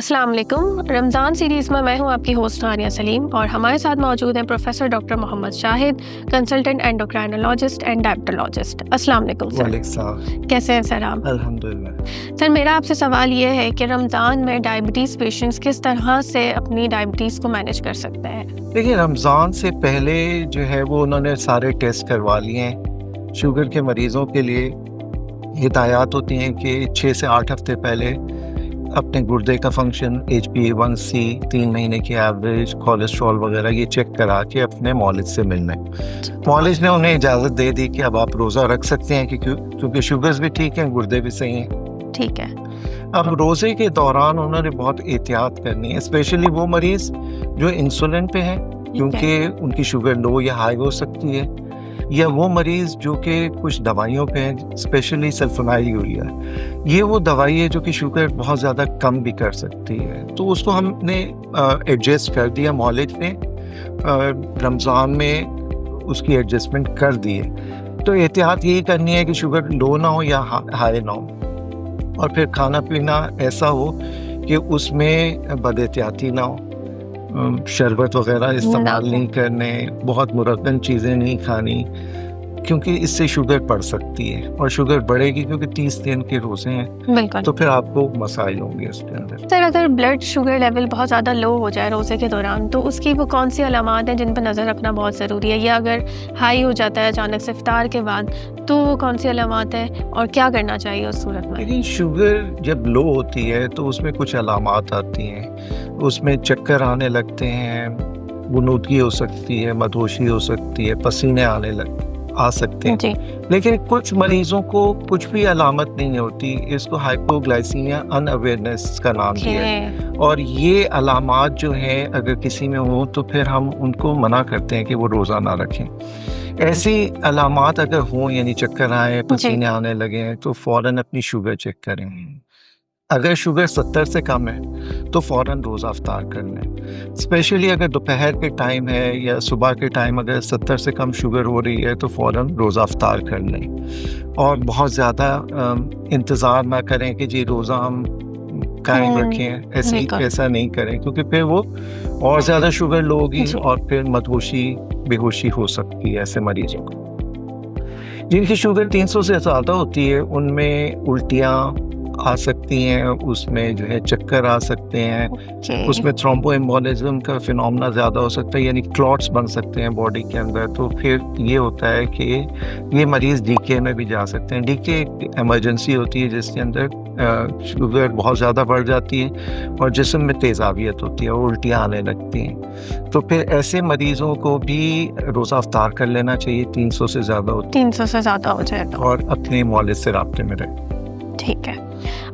अस्सलाम वालेकुम। रमज़ान सीरीज़ में मैं हूं आपकी होस्ट आनिया सलीम और हमारे साथ मौजूद हैं professor doctor Mohammed Shahid, consultant endocrinologist and diabetologist. अस्सलाम वालेकुम सर। वालेकुम सलाम। कैसे हैं सर आप? अल्हम्दुलिल्लाह। सर मेरा आपसे सवाल ये है कि रमज़ान में डायबिटीज़ पेशेंट्स किस तरह से अपनी डायबिटीज़ को मैनेज कर सकते हैं? देखिए, रमज़ान से पहले जो है वो उन्होंने सारे टेस्ट करवा लिए हैं। शुगर के मरीज़ों के लिए हिदायत होती हैं कि 6 से 8 हफ्ते पहले अपने गुर्दे का फंक्शन, HbA1c, 3 महीने की एवरेज, कोलेस्ट्रॉल वगैरह ये चेक करा के अपने मौलिद से मिलना है। मौलिद ने उन्हें इजाज़त दे दी कि अब आप रोज़ा रख सकते हैं क्योंकि शुगर्स भी ठीक हैं, गुर्दे भी सही हैं। ठीक है। अब रोज़े के दौरान उन्होंने बहुत एहतियात करनी है, स्पेशली वो मरीज़ जो इंसुलिन पे हैं क्योंकि उनकी शुगर लो या हाई हो सकती है, या वो मरीज़ जो कि कुछ दवाइयों पे हैं, स्पेशली सल्फोनाइल यूरिया। ये वो दवाई है जो कि शुगर बहुत ज़्यादा कम भी कर सकती है, तो उसको हमने एडजस्ट कर दिया। मौलिद ने रमज़ान में उसकी एडजस्टमेंट कर दी है। तो एहतियात यही करनी है कि शुगर लो ना हो या हाई ना हो, और फिर खाना पीना ऐसा हो कि उसमें बदएहतियाती ना हो। शरबत वगैरह इस्तेमाल नहीं करने, बहुत मुरक्कन चीज़ें नहीं खानी, क्योंकि इससे शुगर बढ़ सकती है और शुगर बढ़ेगी क्योंकि 30 दिन के रोज़े हैं। बिल्कुल। तो फिर आपको मसाइल होंगे उसके अंदर। सर अगर ब्लड शुगर लेवल बहुत ज़्यादा लो हो जाए रोज़े के दौरान, तो उसकी वो कौन सी अलामात हैं जिन पर नज़र रखना बहुत ज़रूरी है, या अगर हाई हो जाता है अचानक से इफ्तार के बाद, तो वो कौन सी अलामात है और क्या करना चाहिए उस सूरत में? लेकिन शुगर जब लो होती है तो उसमें कुछ अलामात आती हैं। उसमें चक्कर आने लगते हैं, गुनूदगी हो सकती है, मदहोशी हो सकती है, पसीने आ सकते हैं। जी। लेकिन कुछ मरीजों को कुछ भी अलामत नहीं होती, इसको हाइपोग्लाइसीमिया अनअवेयरनेस का नाम दिया है। और ये अलामात जो है अगर किसी में हो तो फिर हम उनको मना करते हैं कि वो रोज़ा ना रखें। ऐसी अलामात अगर हों, यानी चक्कर आए, पसीने आने लगे, तो फ़ौरन अपनी शुगर चेक करें। अगर शुगर 70 से कम है तो फ़ौरन रोज़ा अफ्तार कर लें। स्पेशली अगर दोपहर के टाइम है या सुबह के टाइम अगर 70 से कम शुगर हो रही है तो फ़ौरन रोज़ा अफ्तार कर लें। और बहुत ज़्यादा इंतज़ार ना करें कि जी रोज़ा हम कायम रखें, ऐसा नहीं करें, क्योंकि फिर वो और ज़्यादा शुगर लो होगी और फिर मदहोशी, बेहोशी हो सकती है ऐसे मरीजों को। जिनकी शुगर 300 से ज़्यादा होती है उनमें उल्टियाँ आ सकती हैं, उसमें जो है चक्कर आ सकते हैं, उसमें थ्रोम्बोएम्बोलिज्म का फिनोमेना ज़्यादा हो सकता है, यानी क्लॉट्स बन सकते हैं बॉडी के अंदर। तो फिर ये होता है कि ये मरीज़ डीके में भी जा सकते हैं। डीके एक इमरजेंसी होती है जिसके अंदर शुगर बहुत ज़्यादा बढ़ जाती है और जिस्म में तेज़ाबियत होती है और उल्टियाँ आने लगती हैं। तो फिर ऐसे मरीज़ों को भी रोज़ा अफ्तार कर लेना चाहिए 300 से ज़्यादा हो 300 से ज़्यादा हो जाए तो, और अपने मौलिद से राब्ते में रहे। ठीक है।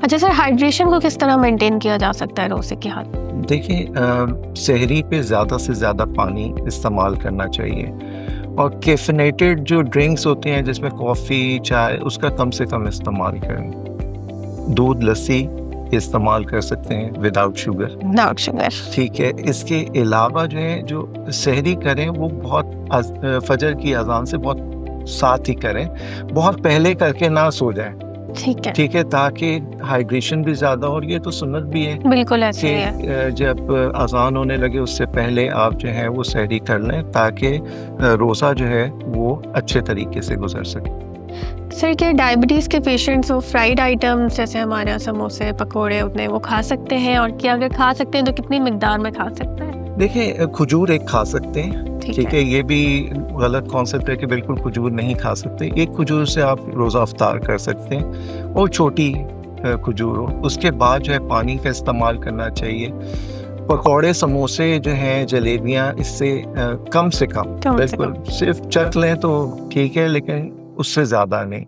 अच्छा सर, हाइड्रेशन को किस तरह मेंटेन किया जा सकता है रोज़े के हाथ? देखिए, सहरी पे ज़्यादा से ज़्यादा पानी इस्तेमाल करना चाहिए, और कैफिनेटेड जो ड्रिंक्स होते हैं जिसमें कॉफ़ी, चाय, उसका कम से कम इस्तेमाल करें। दूध, लस्सी इस्तेमाल कर सकते हैं विदाउट शुगर। ठीक है। इसके अलावा जो है जो सहरी करें वो बहुत फजर की अजान से बहुत साथ ही करें, बहुत पहले करके ना सो जाएं। ठीक है, ताकि हाइड्रेशन भी ज़्यादा हो। और ये तो सुन्नत भी है, बिल्कुल ऐसे है। जब अजान होने लगे उससे पहले आप जो है वो सहरी कर लें, ताकि रोज़ा जो है वो अच्छे तरीके से गुजर सके। सर क्या डायबिटीज़ के पेशेंट्स वो फ्राइड आइटम्स जैसे हमारे यहाँ समोसे, पकोड़े उतने वो खा सकते हैं, और क्या अगर खा सकते हैं तो कितनी मिकदार में खा सकते हैं? देखिए, खजूर एक खा सकते हैं। ठीक है, ये भी गलत कॉन्सेप्ट है कि बिल्कुल खजूर नहीं खा सकते। एक खजूर से आप रोज़ा अफ्तार कर सकते हैं, और छोटी खजूर हो। उसके बाद जो है पानी का इस्तेमाल करना चाहिए। पकौड़े, समोसे जो हैं, जलेबियाँ, इससे कम से कम बिल्कुल सिर्फ चख लें तो ठीक है, लेकिन उससे ज़्यादा नहीं।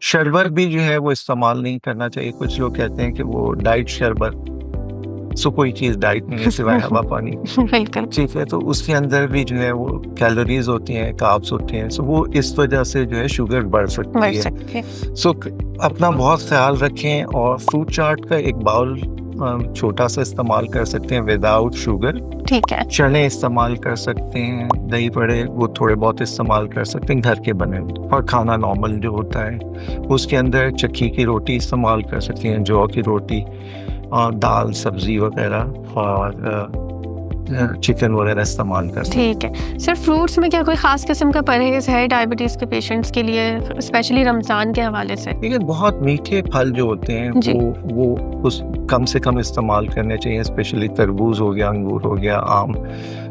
शरबत भी जो है वो इस्तेमाल नहीं करना चाहिए। कुछ लोग कहते हैं कि वो डाइट शरबत, कोई चीज़ डाइट नहीं है सिवाय हवा पानी। ठीक है, तो उसके अंदर भी जो है वो कैलोरीज होती हैं, कार्ब्स होते हैं, वो इस वजह से जो है शुगर बढ़ सकती है। अपना बहुत ख्याल रखें, और फ्रूट चाट का एक बाउल छोटा सा इस्तेमाल कर सकते हैं विदाउट शुगर। ठीक है। चने इस्तेमाल कर सकते हैं, दही बड़े वो थोड़े बहुत इस्तेमाल कर सकते हैं घर के बने। और खाना नॉर्मल जो होता है उसके अंदर चक्की की रोटी इस्तेमाल कर सकते हैं, जौ की रोटी। दाल सब्जी वगैरह और चिकन वगैरह इस्तेमाल करते हैं। ठीक है सर, फ्रूट्स में क्या कोई ख़ास किस्म का परहेज़ है डायबिटीज़ के पेशेंट्स के लिए, स्पेशली रमज़ान के हवाले से? लेकिन बहुत मीठे फल जो होते हैं जी। वो उस कम से कम इस्तेमाल करने चाहिए, स्पेशली तरबूज हो गया, अंगूर हो गया, आम।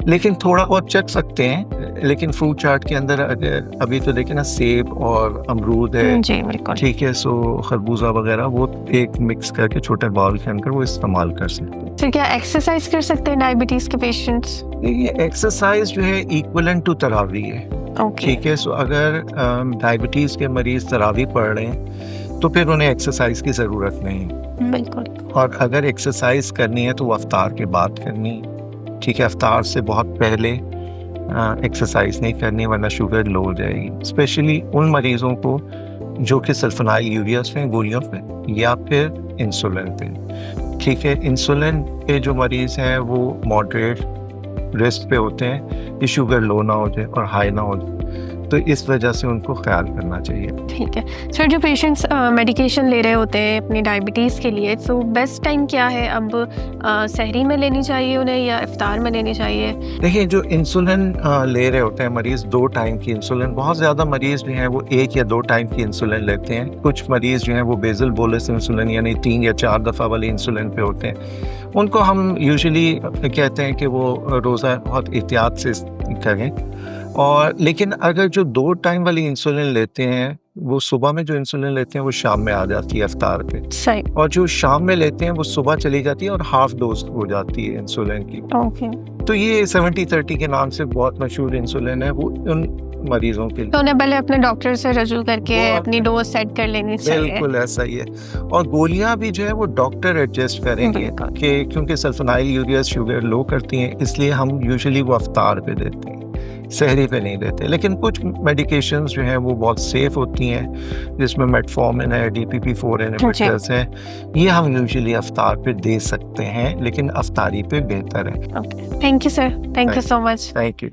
लेकिन थोड़ा बहुत चख सकते हैं, लेकिन फ्रूट चाट के अंदर अगर अभी तो देखें ना, सेब और अमरूद है, जी बिल्कुल। ठीक है, सो खरबूजा वगैरह वो एक मिक्स करके छोटे बाउल के अंदर वो इस्तेमाल कर सकते हैं। फिर क्या एक्सरसाइज कर सकते हैं डायबिटीज़ के पेशेंट्स? ये एक्सरसाइज जो है इक्विवेलेंट टू तरावी है, ओके। ठीक है। सो अगर डायबिटीज़ के मरीज तरावी पढ़ रहे हैं तो फिर उन्हें एक्सरसाइज की ज़रूरत नहीं है। बिल्कुल। और अगर एक्सरसाइज करनी है तो वो अफ्तार के बाद करनी है, ठीक है। अफ्तार से बहुत पहले एक्सरसाइज नहीं करनी, वरना शुगर लो हो जाएगी, स्पेशली उन मरीज़ों को जो कि सल्फोनाइल यूरियास पे, गोलियों पे, या फिर इंसुलिन पे, ठीक है। इंसुलिन के जो मरीज़ हैं वो मॉडरेट रिस्क पे होते हैं कि शुगर लो ना हो जाए और हाई ना हो जाए, तो इस वजह से उनको ख्याल करना चाहिए। ठीक है सर, जो पेशेंट्स मेडिकेशन ले रहे होते हैं अपनी डायबिटीज़ के लिए, तो बेस्ट टाइम क्या है? अब सहरी में लेनी चाहिए उन्हें या इफ्तार में लेनी चाहिए? देखिए, जो इंसुलिन ले रहे होते हैं मरीज़, 2 टाइम की इंसुलिन, बहुत ज़्यादा मरीज़ जो हैं वो 1 या 2 टाइम की इंसुलिन लेते हैं। कुछ मरीज़ जो हैं वो बेसल बोलस इंसुलिन यानी 3 या 4 दफ़ा वाली इंसुलिन पे होते हैं। उनको हम यूजुअली कहते हैं कि वो रोज़ा बहुत एहतियात से करें। और लेकिन अगर जो 2 टाइम वाली इंसुलिन लेते हैं, वो सुबह में जो इंसुलिन लेते हैं वो शाम में आ जाती है इफ्तार पे, सही। और जो शाम में लेते हैं वो सुबह चली जाती है और हाफ डोज हो जाती है इंसुलिन की। ओके। तो ये 70-30 के नाम से बहुत मशहूर इंसुलिन है, वो उन मरीजों के लिए। तो उन्हें पहले अपने डॉक्टर से रजू करके अपनी डोज सेट कर लेनी चाहिए। बिल्कुल ऐसा ही है। और गोलियां भी जो है वो डॉक्टर एडजस्ट करेंगे कि क्योंकि सल्फोनाइल यूरियास शुगर लो करती हैं, इसलिए हम यूजुअली वो अफ्तार पे देते हैं, सहरी पे नहीं देते। लेकिन कुछ मेडिकेशंस जो हैं वो बहुत सेफ होती हैं, जिसमें मेटफॉर्मिन है, DPP-4 इनहिबिटर्स हैं, ये हम यूजुअली अफ्तार पे दे सकते हैं, लेकिन अफ्तारी पे बेहतर है। Thank you sir, thank you so much. Thank you.